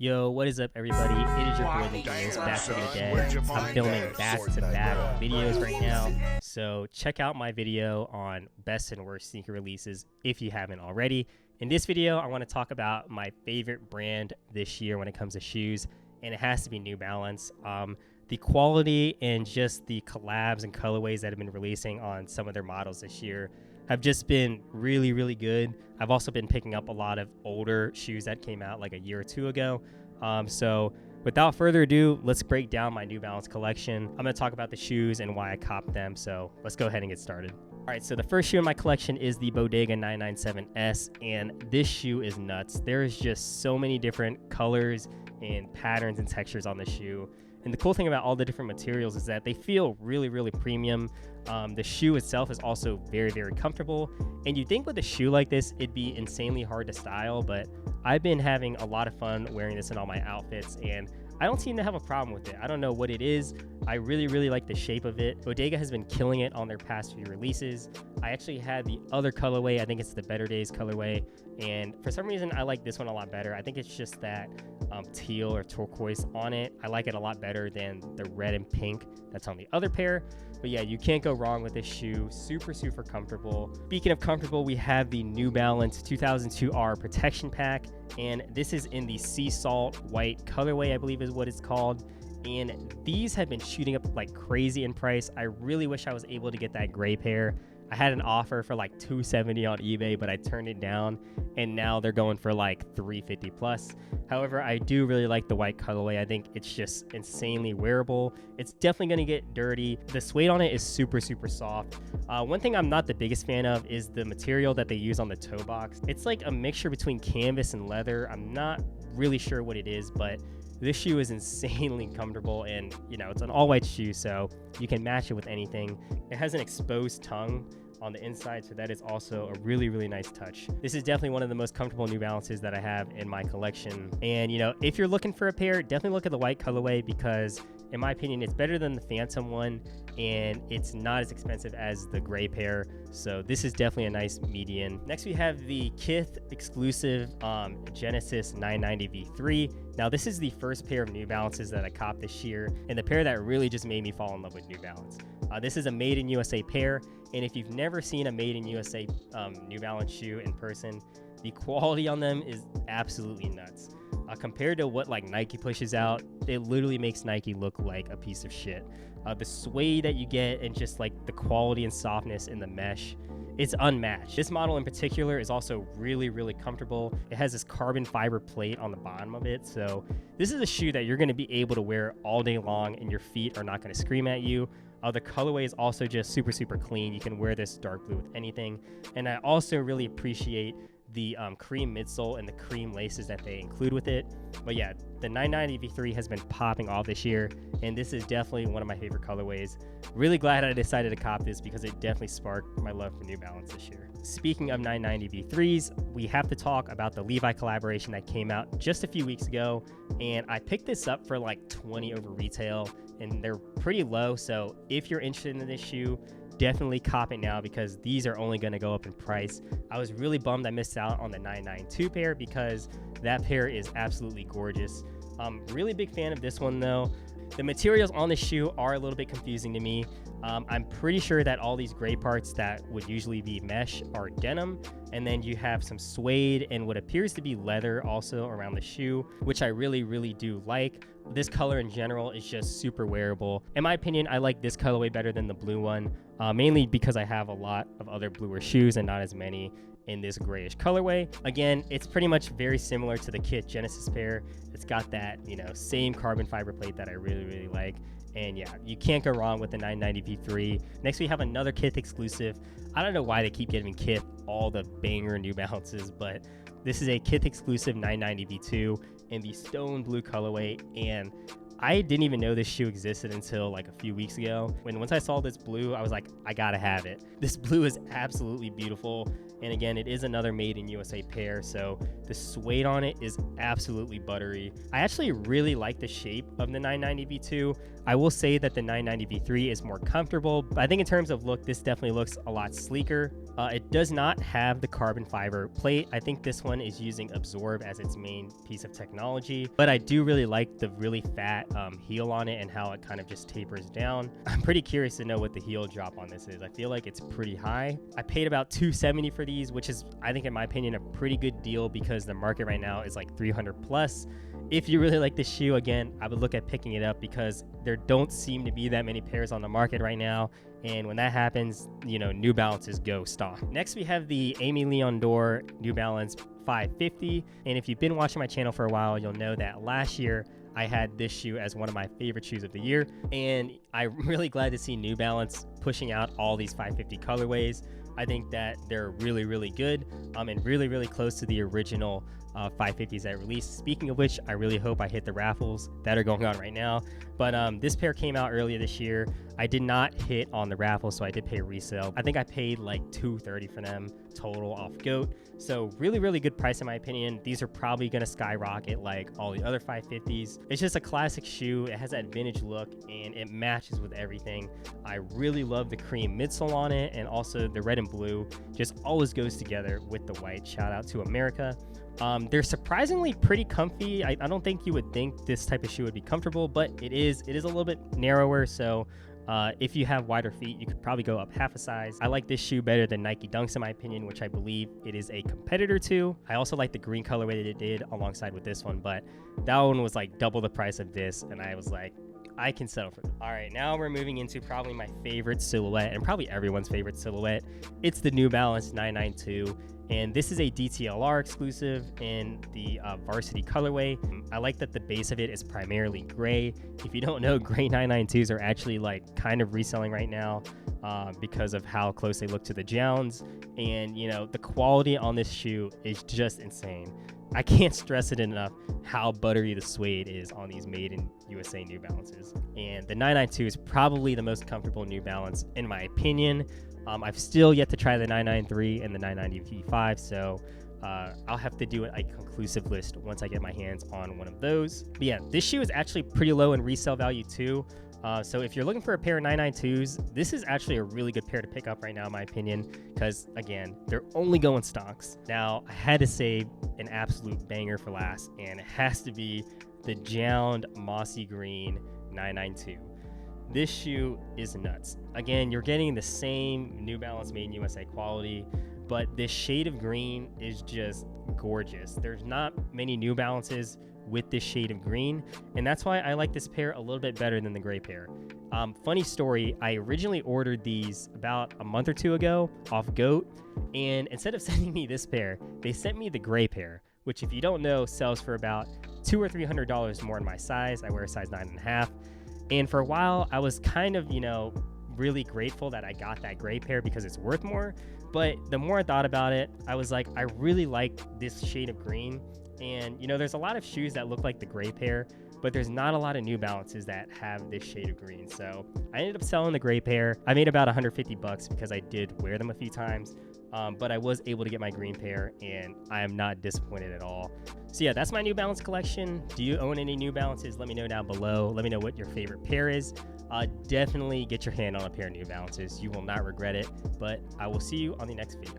Yo, what is up, everybody? It is your boy Nicky back again. I'm filming back-to-back videos right now, so check out my video on best and worst sneaker releases if you haven't already. In this video, I want to talk about my favorite brand this year when it comes to shoes, and it has to be New Balance. The quality and just the collabs and colorways that have been releasing on some of their models this year have just been really, really good. I've also been picking up a lot of older shoes that came out like a year or two ago. So without further ado, let's break down my New Balance collection. I'm gonna talk about the shoes and why I copped them. So let's go ahead and get started. All right, so the first shoe in my collection is the Bodega 997S, and this shoe is nuts. There's just so many different colors and patterns and textures on the shoe. And the cool thing about all the different materials is that they feel really, really premium. The shoe itself is also very, very comfortable. And you'd think with a shoe like this, it'd be insanely hard to style, but I've been having a lot of fun wearing this in all my outfits, and I don't seem to have a problem with it. I don't know what it is. I really, really like the shape of it. Bodega has been killing it on their past few releases. I actually had the other colorway. I think it's the Better Days colorway. And for some reason, I like this one a lot better. I think it's just that teal or turquoise on it. I like it a lot better than the red and pink that's on the other pair. But yeah, you can't go wrong with this shoe. Super, super comfortable. Speaking of comfortable, we have the New Balance 2002R Protection Pack. And this is in the Sea Salt White colorway, I believe is what it's called. And these have been shooting up like crazy in price. I really wish I was able to get that gray pair. I had an offer for like $270 on eBay, but I turned it down, and now they're going for like $350 plus. However, I do really like the white colorway. I think it's just insanely wearable. It's definitely going to get dirty. The suede on it is super, super soft. One thing I'm not the biggest fan of is the material that they use on the toe box. It's like a mixture between canvas and leather. I'm not really sure what it is, but this shoe is insanely comfortable, and it's an all-white shoe, so you can match it with anything. It has an exposed tongue on the inside, so that is also a really, really nice touch. This is definitely one of the most comfortable New Balances that I have in my collection. And if you're looking for a pair, definitely look at the white colorway, because in my opinion, it's better than the Phantom one, and it's not as expensive as the gray pair. So this is definitely a nice median. Next, we have the Kith exclusive Genesis 990 V3. Now, this is the first pair of New Balances that I copped this year, and the pair that really just made me fall in love with New Balance. This is a made in USA pair, and if you've never seen a made in USA New Balance shoe in person, the quality on them is absolutely nuts. Compared to what like Nike pushes out, it literally makes Nike look like a piece of shit. The suede that you get and just like the quality and softness in the mesh, it's unmatched. This model in particular is also really, really comfortable. It has this carbon fiber plate on the bottom of it, so this is a shoe that you're going to be able to wear all day long and your feet are not going to scream at you. The colorway is also just super, super clean. You can wear this dark blue with anything. And I also really appreciate the cream midsole and the cream laces that they include with it. But yeah, the 990 V3 has been popping off this year, and this is definitely one of my favorite colorways. Really glad I decided to cop this, because it definitely sparked my love for New Balance this year. Speaking of 990 V3s, we have to talk about the Levi collaboration that came out just a few weeks ago, and I picked this up for like 20 over retail, and they're pretty low. So if you're interested in this shoe, definitely cop it now, because these are only going to go up in price. I was really bummed I missed out on the 992 pair, because that pair is absolutely gorgeous. I'm really big fan of this one though. The materials on the shoe are a little bit confusing to me. I'm pretty sure that all these gray parts that would usually be mesh are denim, and then you have some suede and what appears to be leather also around the shoe, which I really, really do like. This color in general is just super wearable. In my opinion, I like this colorway better than the blue one, mainly because I have a lot of other bluer shoes and not as many in this grayish colorway. Again, it's pretty much very similar to the Kith Genesis pair. It's got that, same carbon fiber plate that I really, really like. And yeah, you can't go wrong with the 990 V3. Next, we have another Kith exclusive. I don't know why they keep giving Kith all the banger New Balances, but this is a Kith exclusive 990 V2 in the stone blue colorway. And I didn't even know this shoe existed until like a few weeks ago. Once I saw this blue, I was like, I gotta have it. This blue is absolutely beautiful. And again, it is another made in USA pair, so the suede on it is absolutely buttery. I actually really like the shape of the 990 V2. I will say that the 990 V3 is more comfortable, but I think in terms of look, this definitely looks a lot sleeker. It does not have the carbon fiber plate. I think this one is using Absorb as its main piece of technology, but I do really like the really fat heel on it and how it kind of just tapers down. I'm pretty curious to know what the heel drop on this is. I feel like it's pretty high. I paid about $270 for these, which is, I think in my opinion, a pretty good deal because the market right now is like 300 plus. If you really like this shoe, again, I would look at picking it up because there don't seem to be that many pairs on the market right now. And when that happens, you know, New Balances go stock. Next, we have the Aime Dore New Balance 550. And if you've been watching my channel for a while, you'll know that last year I had this shoe as one of my favorite shoes of the year. And I'm really glad to see New Balance pushing out all these 550 colorways. I think that they're really, really good and really, really close to the original 550s that released. Speaking of which, I really hope I hit the raffles that are going on right now. But this pair came out earlier this year. I did not hit on the raffle, so I did pay resale. I think I paid like $230 for them total off GOAT. So really, really good price in my opinion. These are probably gonna skyrocket like all the other 550s. It's just a classic shoe. It has that vintage look and it matches with everything. I really love the cream midsole on it, and also the red and blue just always goes together with the white. Shout out to America. They're surprisingly pretty comfy. I don't think you would think this type of shoe would be comfortable, but it is a little bit narrower. So if you have wider feet, you could probably go up half a size. I like this shoe better than Nike Dunks in my opinion, which I believe it is a competitor to. I also like the green colorway that it did alongside with this one, but that one was like double the price of this. And I was like, I can settle for that. All right, now we're moving into probably my favorite silhouette and probably everyone's favorite silhouette. It's the New Balance 992. And this is a DTLR exclusive in the varsity colorway. I like that the base of it is primarily gray. If you don't know, gray 992s are actually like kind of reselling right now because of how close they look to the JJJJounds. And you know, the quality on this shoe is just insane. I can't stress it enough how buttery the suede is on these made in USA New Balances. And the 992 is probably the most comfortable New Balance in my opinion. I've still yet to try the 993 and the 990 V5, so I'll have to do a conclusive list once I get my hands on one of those. But yeah, this shoe is actually pretty low in resale value too. So if you're looking for a pair of 992s, this is actually a really good pair to pick up right now in my opinion, because again, they're only going stocks. Now, I had to save an absolute banger for last, and it has to be the JJJJound Mossy Green 992. This shoe is nuts. Again, you're getting the same New Balance made in USA quality, but this shade of green is just gorgeous. There's not many New Balances with this shade of green, and that's why I like this pair a little bit better than the gray pair. Funny story, I originally ordered these about a month or two ago off GOAT, and instead of sending me this pair, they sent me the gray pair, which if you don't know, sells for about $200 or $300 more in my size. I wear a size 9.5. And for a while, I was kind of, you know, really grateful that I got that gray pair because it's worth more. But the more I thought about it, I was like, I really like this shade of green. And, you know, there's a lot of shoes that look like the gray pair, but there's not a lot of New Balances that have this shade of green. So I ended up selling the gray pair. I made about $150 because I did wear them a few times. But I was able to get my green pair, and I am not disappointed at all. So yeah, that's my New Balance collection. Do you own any New Balances? Let me know down below. Let me know what your favorite pair is. Definitely get your hand on a pair of New Balances. You will not regret it. But I will see you on the next video.